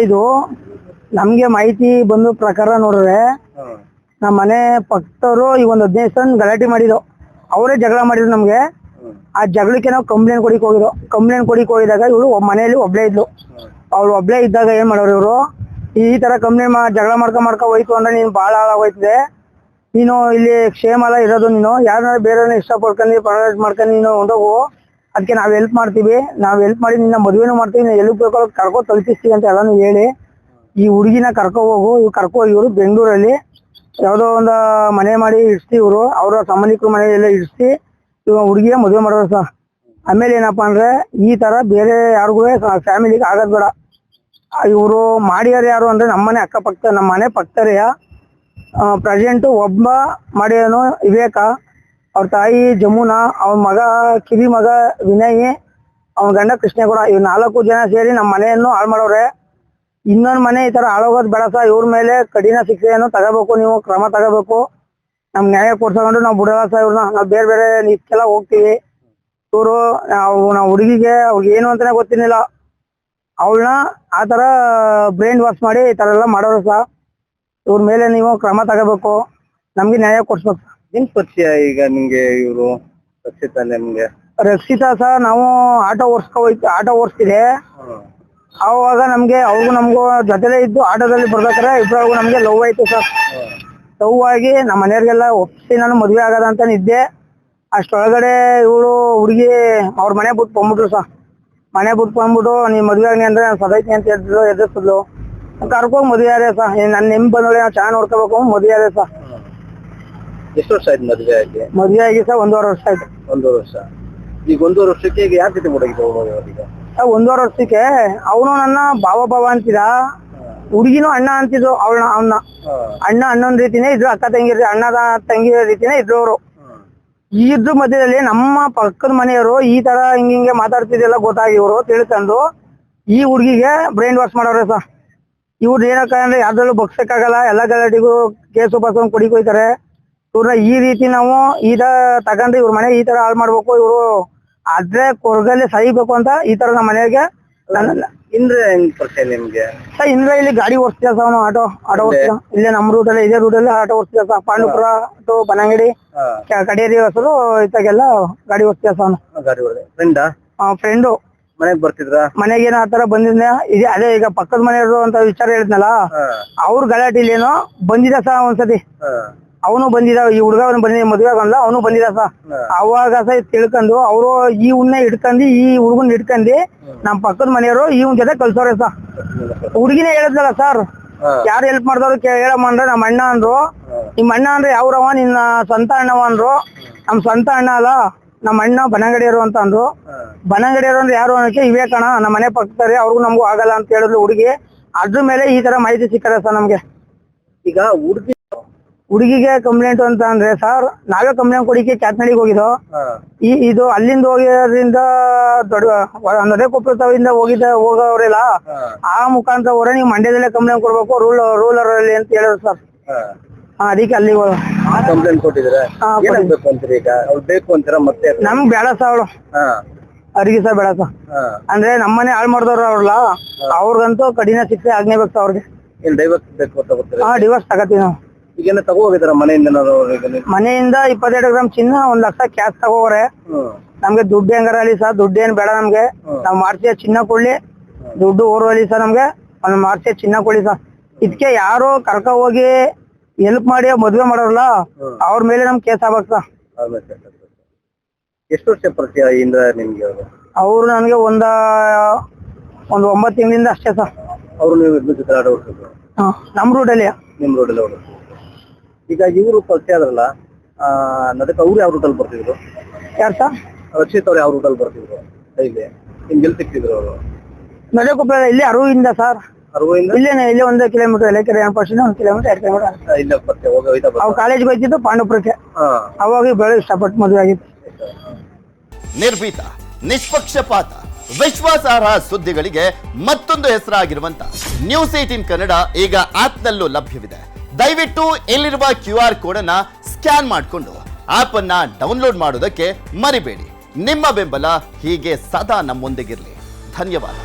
ಇದು ನಮ್ಗೆ ಮಾಹಿತಿ ಬಂದ ಪ್ರಕಾರ ನೋಡ್ರೆ ನಮ್ಮ ಮನೆ ಪಕ್ಕದವರು ಈ ಒಂದು 15 ದಿವಸ ಗಲಾಟೆ ಮಾಡಿದ್ರು. ಅವರೇ ಜಗಳ ಮಾಡಿದ್ರು ನಮ್ಗೆ. ಆ ಜಗಳಕ್ಕೆ ನಾವು ಕಂಪ್ಲೇಂಟ್ ಕೊಡಿಕ್ ಹೋಗಿದ್ರು. ಕಂಪ್ಲೇಂಟ್ ಕೊಡಿಕ್ ಹೋಗಿದಾಗ ಇವಳು ಮನೆಯಲ್ಲಿ ಒಬ್ಳೇ ಇದ್ಲು. ಅವ್ಳು ಒಬ್ಳೇ ಇದ್ದಾಗ ಏನ್ ಮಾಡೋರು ಇವರು, ಈ ತರ ಕಂಪ್ಲೇಂಟ್ ಜಗಳ ಮಾಡ್ಕೊ ಹೋಯ್ತು ಅಂದ್ರೆ ನೀನ್ ಬಾಳ ಹಾಳಾಗೋಯ್ತದೆ, ನೀನು ಇಲ್ಲಿ ಕ್ಷೇಮ ಅಲ್ಲ ಇರೋದು, ನೀನು ಯಾರನ್ನ ಬೇರೆ ಇಷ್ಟಪಡ್ಕೊಂಡು ಪರ್ವಾಯ್ಟ್ ಮಾಡ್ಕೊಂಡು ನೀನು ಹೊಂದೋಗು, ಅದಕ್ಕೆ ನಾವ್ ಹೆಲ್ಪ್ ಮಾಡ್ತೀವಿ, ನಾವ್ ಹೆಲ್ಪ್ ಮಾಡಿ ನಿನ್ನ ಮದುವೆನೂ ಮಾಡ್ತೀವಿ, ನೀನು ಎಲ್ಲಿ ಬೇಕೋ ಕರ್ಕೊ ತಲುಪಿಸ್ತೀವಿ ಅಂತ ಎಲ್ಲಾನು ಹೇಳಿ ಈ ಹುಡುಗಿನ ಕರ್ಕೊ ಹೋಗು. ಇವ್ರು ಕರ್ಕೊ ಹೋಗಿ ಇವರು ಬೆಂಗಳೂರಲ್ಲಿ ಯಾವುದೋ ಒಂದು ಮನೆ ಮಾಡಿ ಇಡ್ಸಿ, ಇವರು ಅವರ ಸಂಬಂಧಿಕರು ಮನೆಯೆಲ್ಲ ಇಡ್ಸಿ ಇವಾಗ ಹುಡುಗಿಯ ಮದುವೆ ಮಾಡೋರು ಸರ್. ಆಮೇಲೆ ಏನಪ್ಪಾ ಅಂದ್ರೆ ಈ ತರ ಬೇರೆ ಯಾರಿಗೂ ಫ್ಯಾಮಿಲಿಗೆ ಆಗೋದ್ ಬೇಡ. ಇವರು ಮಾಡಿಯಾರು ಯಾರು ಅಂದ್ರೆ ನಮ್ಮನೆ ಅಕ್ಕಪಕ್ಕ, ನಮ್ಮ ಮನೆ ಪಕ್ಕದರಿಯ ಪ್ರೆಸೆಂಟ್ ಒಬ್ಬ ಮಾಡಿಯೋನು ವಿವೇಕ, ಅವ್ರ ತಾಯಿ ಜಮುನಾ, ಅವನ ಮಗ ಕಿವಿ ಮಗ ವಿನಯ್, ಅವನ ಗಂಡ ಕೃಷ್ಣೇಗೌಡ, ಇವ್ 4 ಜನ ಸೇರಿ ನಮ್ಮ ಮನೆಯನ್ನು ಹಾಳು ಮಾಡೋರೆ. ಇನ್ನೊಂದು ಮನೆ ಈ ತರ ಹಾಳೋಗೋದ್ ಬೇಡ ಸರ್. ಇವ್ರ ಮೇಲೆ ಕಠಿಣ ಶಿಕ್ಷೆಯನ್ನು ತಗೋಬೇಕು, ನೀವು ಕ್ರಮ ತಗೋಬೇಕು. ನಮ್ ನ್ಯಾಯ ಕೊಡ್ಸ್ಕೊಂಡು ನಾವು ಬಿಡಲ್ಲ ಸರ್ ಇವ್ರನ್ನ. ನಾವು ಬೇರೆ ಬೇರೆ ನಿಕ್ಕೆಲ್ಲ ಹೋಗ್ತೀವಿ. ಇವರು ನಾವು ಹುಡುಗಿಗೆ ಅವ್ರಿಗೆ ಏನು ಅಂತಾನೆ ಗೊತ್ತಿರ್ಲಿಲ್ಲ. ಅವಳನ್ನ ಆ ತರ ಬ್ರೈನ್ ವಾಶ್ ಮಾಡಿ ಈ ತರ ಎಲ್ಲ ಮಾಡೋರು ಸರ್. ಇವ್ರ ಮೇಲೆ ನೀವು ಕ್ರಮ ತಗೋಬೇಕು, ನಮ್ಗೆ ನ್ಯಾಯ ಕೊಡ್ಸ್ಬೇಕು. ಏನ್ ಪರಿಚಯ ಈಗ ನಿಮ್ಗೆ ಇವರು ರಕ್ಷಿತಾ? ನಿಮ್ಗೆ ರಕ್ಷಿತಾ ಸರ್, ನಾವು ಆಟೋ ಓಡಿಸ್ತಿದೆ. ಅವಾಗ ನಮ್ಗೆ ಅವ್ರಿಗೂ ನಮಗೂ ಜೊತೆಲೇ ಇದ್ದು ಆಟೋದಲ್ಲಿ ಬರ್ಬೇಕಾರೆ ಇಬ್ಬರಿಗೂ ನಮ್ಗೆ ಲವ್ ಆಯ್ತು ಸರ್. ಲವ್ ಆಗಿ ನಮ್ಮ ಮನೆಯವ್ರಿಗೆಲ್ಲ ಒಪ್ಪಿಸಿ ನಾನು ಮದ್ವೆ ಆಗದ ಅಂತ ಇದ್ದೆ. ಅಷ್ಟೊಳಗಡೆ ಇವಳು ಹುಡುಗಿ ಅವ್ರ ಮನೆ ಬಿಟ್ಟು ಬಂದ್ಬಿಟ್ರು ಸರ್. ಮನೆ ಬಿಟ್ಟು ಬಂದ್ಬಿಟ್ಟು ನೀವ್ ಮದ್ವೆ ಆಗಿ ಅಂದ್ರೆ ನಾನು ಸದೈತಿ ಅಂತ ಹೇಳಿದ್ರು, ಎದುರಿಸಿದ್ಲು. ಕರ್ಕೊಂಡ್ ಮದ್ವೆ ಆದ್ರೆ ಸರ್, ನನ್ನ ನೆಮ್ ಬಂದೊಳೆ ನಾವು ಚೆನ್ನಾಗಿ ನೋಡ್ಕೋಬೇಕು, ಮದ್ವೆ ಆದ್ರೆ ಸರ್. ಎಷ್ಟು ವರ್ಷ ಆಯ್ತು ಮದ್ವೆ ಆಗಿ? ಮದ್ವೆ ಆಗಿ ಸರ್ 1.5 ವರ್ಷ ಆಯ್ತು. 1.5 ವರ್ಷ. ಈಗ 1.5 ವರ್ಷಕ್ಕೆ ಈಗ ಯಾರ ಜೊತೆ ಹುಡುಗಿ? 1.5 ವರ್ಷಕ್ಕೆ ಅವನು ನನ್ನ ಭಾವ ಅಂತಿದ, ಹುಡುಗಿನೂ ಅಣ್ಣ ಅಂತಿದ್ರು. ಅವನ್ನ ಅಣ್ಣನ ರೀತಿನೇ ಇದ್ರು, ಅಕ್ಕ ತಂಗಿ ಅಣ್ಣದ ತಂಗಿ ರೀತಿನೇ ಇದ್ರು ಅವರು. ಈ ಇದ್ರ ಮಧ್ಯದಲ್ಲಿ ನಮ್ಮ ಪಕ್ಕದ ಮನೆಯವರು ಈ ತರ ಹಿಂಗೆ ಮಾತಾಡ್ತಿದ್ದೆಲ್ಲ ಗೊತ್ತಾಗಿ ಇವರು ತಿಳ್ಕೊಂಡು ಈ ಹುಡುಗಿಗೆ ಬ್ರೈನ್ ವಾಶ್ ಮಾಡೋರೆ ಸರ್. ಇವ್ರು ಏನಕ್ಕಂದ್ರೆ ಯಾವ್ದ್ರಲ್ಲೂ ಬಗ್ಸಕ್ಕಾಗಲ್ಲ, ಎಲ್ಲ ಗಲಾಟಿಗೂ ಕೇಸು ಬಸ್ಕೊಂಡು ಕುಡಿಕ್ ಹೋಯ್ತಾರೆ. ಇವ್ರನ್ನ ಈ ರೀತಿ ನಾವು ಈ ತರ ತಗೊಂಡ್ರೆ ಇವ್ರ ಮನೆ ಈ ತರ ಹಾಳು ಮಾಡ್ಬೇಕು, ಇವರು ಆದ್ರೆ ಕೊರಗಲ್ಲಿ ಸಹಿಬೇಕು ಅಂತ ಈ ತರ ನಮ್ಮ ಮನೆಗೆ. ಇಂದ್ರೆ ಹೆಂಗ್ ಪರಿಚಯ ನಿಮ್ಗೆ ಸರ್? ಇಂದ್ರೆ ಇಲ್ಲಿ ಗಾಡಿ ಓಡಿಸ್ತೀಯ ಸರ್, ಅವನು ಆಟೋ ಓಡಿಸ್ತೀಯ. ಇಲ್ಲೇ ನಮ್ಮ ರೂಟಲ್ಲಿ ಇದೇ ರೂಟಲ್ಲಿ ಆಟೋ ಓಡಿಸ್ತೀಯ ಸರ್. ಪಾಂಡುಪುರ ಟು ಬನಂಗಡಿ ಕಡೇರಿ ಹೆಸರು ಇತ್ತಾಗೆಲ್ಲ ಗಾಡಿ ಓಡಿಸ್ತೀಯ ಸರ್ ಅವನು. ಫ್ರೆಂಡು ಮನೆಗ್ ಬರ್ತಿದ್ರ? ಮನೆಗೇನೋ ಆತರ ಬಂದಿದ್ನ ಇದೆ. ಅದೇ ಈಗ ಪಕ್ಕದ ಮನೆಯವರು ಅಂತ ವಿಚಾರ ಹೇಳಿದ್ನಲ್ಲ, ಅವ್ರ ಗಲಾಟಿಲೇನೋ ಬಂದಿದ ಸರ್ ಒಂದ್ಸತಿ. ಅವನು ಬಂದಿದ, ಈ ಹುಡುಗ ಬಂದಿದ್ದ ಮದುವೆ ಆಗಲ್ಲ, ಅವನು ಬಂದಿದ ಸರ್. ಅವಾಗ ಸರ್ ತಿಳ್ಕೊಂಡು ಅವರು ಈ ಹುಡ್ನ ಹಿಡ್ಕೊಂಡು ಈ ಹುಡುಗನ್ ಹಿಡ್ಕೊಂಡು ನಮ್ ಪಕ್ಕದ ಮನೆಯವರು ಈ ಜೊತೆ ಕಳ್ಸೋರೆ ಸರ್. ಹುಡುಗಿನೇ ಹೇಳಿದ್ನಲ್ಲ ಸರ್, ಯಾರು ಹೆಲ್ಪ್ ಮಾಡ್ದವ್ರು ಹೇಳಮ್ಮ ಅಂದ್ರೆ ನಮ್ಮ ಅಣ್ಣ ಅಂದ್ರು. ನಿಮ್ಮ ಅಣ್ಣ ಅಂದ್ರೆ ಯಾವ್ರವ? ನಿನ್ನ ಸ್ವಂತ ಅಣ್ಣವ ಅಂದ್ರು. ನಮ್ ಸ್ವಂತ ಅಣ್ಣ ಅಲ್ಲ, ನಮ್ಮ ಅಣ್ಣ ಬನಂಗಡಿಯರು ಅಂತ ಅಂದ್ರು. ಬನಂಗಡಿಯರು ಅಂದ್ರೆ ಯಾರು ಅನ್ನೋಕೆ ವಿವೇಕಣ, ನಮ್ಮ ಮನೆ ಪಕ್ಕದಲ್ಲಿ ಅವ್ರಿಗೂ ನಮಗೂ ಆಗಲ್ಲ ಅಂತ ಹೇಳಿದ್ರು ಹುಡುಗಿ. ಅದ್ರ ಮೇಲೆ ಈ ತರ ಮಾಹಿತಿ ಸಿಕ್ಕದೆ ಸರ್ ನಮ್ಗೆ. ಈಗ ಹುಡುಗಿಗೆ ಕಂಪ್ಲೇಂಟ್ ಅಂತ ಅಂದ್ರೆ ಸರ್, ನಾವೇ ಕಂಪ್ಲೇಂಟ್ ಕೊಡಿಕೆ ಕ್ಯಾತ್ನಳ್ಳಿಗೆ ಹೋಗಿದ್ದು. ಇದು ಅಲ್ಲಿಂದ ಹೋಗಿರೋದ್ರಿಂದ ದೊಡ್ಡ ನರೇಕೊಪ್ಪದಿಂದ ಹೋಗೋರೆಲ್ಲ ಆ ಮುಖಾಂತರ ಹೊರ ನೀವು ಮಂಡ್ಯದಲ್ಲೇ ಕಂಪ್ಲೇಂಟ್ ಕೊಡ್ಬೇಕು ರೂಲರ್ ಅಲ್ಲಿ ಅಂತ ಹೇಳಿದ್ರು ಸರ್. ಅದಕ್ಕೆ ಅಲ್ಲಿ ಕಂಪ್ಲೇಂಟ್ ಕೊಟ್ಟಿದ್ರೆ ಬೇಕು ಅಂತೀರಾ? ಮತ್ತೆ ನಮ್ಗ್ ಬೇಡ ಸರ್ ಅವಳು ಅವ್ರಿಗೆ ಸರ್, ಬೇಡ ಸರ್. ಅಂದ್ರೆ ನಮ್ಮನೆ ಹಾಳು ಮಾಡಿದವ್ರು ಅವ್ರಲ್ಲ, ಅವ್ರಿಗಂತೂ ಕಠಿಣ ಶಿಕ್ಷೆ ಆಗ್ನೇಬೇಕು ಸರ್ ಅವ್ರಿಗೆ. ಡಿವೋರ್ಸ್ ತಗೋತೀವಿ ನಾವು. ಈಗ ತಗೋಗಿದಾರ ಮನೆಯಿಂದ? ಮನೆಯಿಂದ 22 ಗ್ರಾಮ್ ಚಿನ್ನ, 1 ಲಕ್ಷ ಕ್ಯಾಶ್ ತಗೋರೆ. ನಮ್ಗೆ ದುಡ್ಡು ಹೆಂಗಾರ ಅಲ್ಲಿ ಸರ್, ದುಡ್ಡು ಏನ್ ಬೇಡ ನಮ್ಗೆ. ನಾವ್ ಮಾಡ್ಸಿದ ಚಿನ್ನ ಕೊಡ್ಲಿ, ದುಡ್ಡು ಓರ್ವಲಿ ಸರ್. ನಮ್ಗೆ ಒಂದ್ ಮಾಡ್ಸಿದ ಚಿನ್ನ ಕೊಡಿ ಸರ್. ಇದಕ್ಕೆ ಯಾರು ಕರ್ಕ ಹೋಗಿ ಹೆಲ್ಪ್ ಮಾಡಿ ಮದ್ವೆ ಮಾಡೋರಲ್ಲ, ಅವ್ರ ಮೇಲೆ ನಮ್ ಕೇಸ್ ಆಗ್ಬೇಕು ಸರ್. ಎಷ್ಟು ವರ್ಷ ಪರಿಚಯ ಇಂದ ನಿಮ್ಗೆ? ಅವ್ರು ನನ್ಗೆ ಒಂದು 9 ತಿಂಗಳಿಂದ ಅಷ್ಟೇ ಸರ್. ಅವ್ರು ನೀವು ನಮ್ ರೂಟಲ್ಲಿ ಈಗ ಇವರು ಪರಿಚಯ ಆದ್ರಲ್ಲ, ಅದಕ್ಕೆ ಅವ್ರು ಯಾವ ರೂಟಲ್ಲಿ ಬರ್ತಿದ್ರು? ಯಾರು ಸರ್? ರಕ್ಷಿತ್ ಅವ್ರು ಯಾವ ರೂಟಲ್ಲಿ ಬರ್ತಿದ್ರು? ಇಲ್ಲಿ ನಿಮ್ಗೆ ಎಲ್ಲಿ ಸಿಕ್ತಿದ್ರು ಅವರು? ನರೇಕೊಪ್ಪಳ ಇಲ್ಲಿ ಅರುವಿಂದ ಸರ್. ಇಲ್ಲೇನೆ, ಇಲ್ಲಿ 1 ಕಿಲೋಮೀಟರ್, ಎಲೆಕೆರೆ 1 ಕಿಲೋಮೀಟರ್ 2 ಕಿಲೋಮೀಟರ್. ಅವ್ರು ಕಾಲೇಜ್ಗೆ ಹೋಗ್ತಿದ್ದು ಪಾಂಡುಪುರಕ್ಕೆ. ಅವಾಗ ಬೆಳೆ ಇಷ್ಟಪಟ್ಟು ಮದುವೆ ಆಗಿತ್ತು. ನಿರ್ಭೀತ, ನಿಷ್ಪಕ್ಷಪಾತ, ವಿಶ್ವಾಸಾರ್ಹ ಸುದ್ದಿಗಳಿಗೆ ಮತ್ತೊಂದು ಹೆಸರಾಗಿರುವಂತ News18 ಕನ್ನಡ ಈಗ ಆಪ್ನಲ್ಲೂ ಲಭ್ಯವಿದೆ. ದಯವಿಟ್ಟು ಇಲ್ಲಿರುವ QR ಕೋಡ್ ಅನ್ನ ಸ್ಕ್ಯಾನ್ ಮಾಡಿಕೊಂಡು ಆಪ್ ಅನ್ನ ಡೌನ್ಲೋಡ್ ಮಾಡೋದಕ್ಕೆ ಮರಿಬೇಡಿ. ನಿಮ್ಮ ಬೆಂಬಲ ಹೀಗೆ ಸದಾ ನಮ್ಮೊಂದಿಗಿರಲಿ. ಧನ್ಯವಾದ.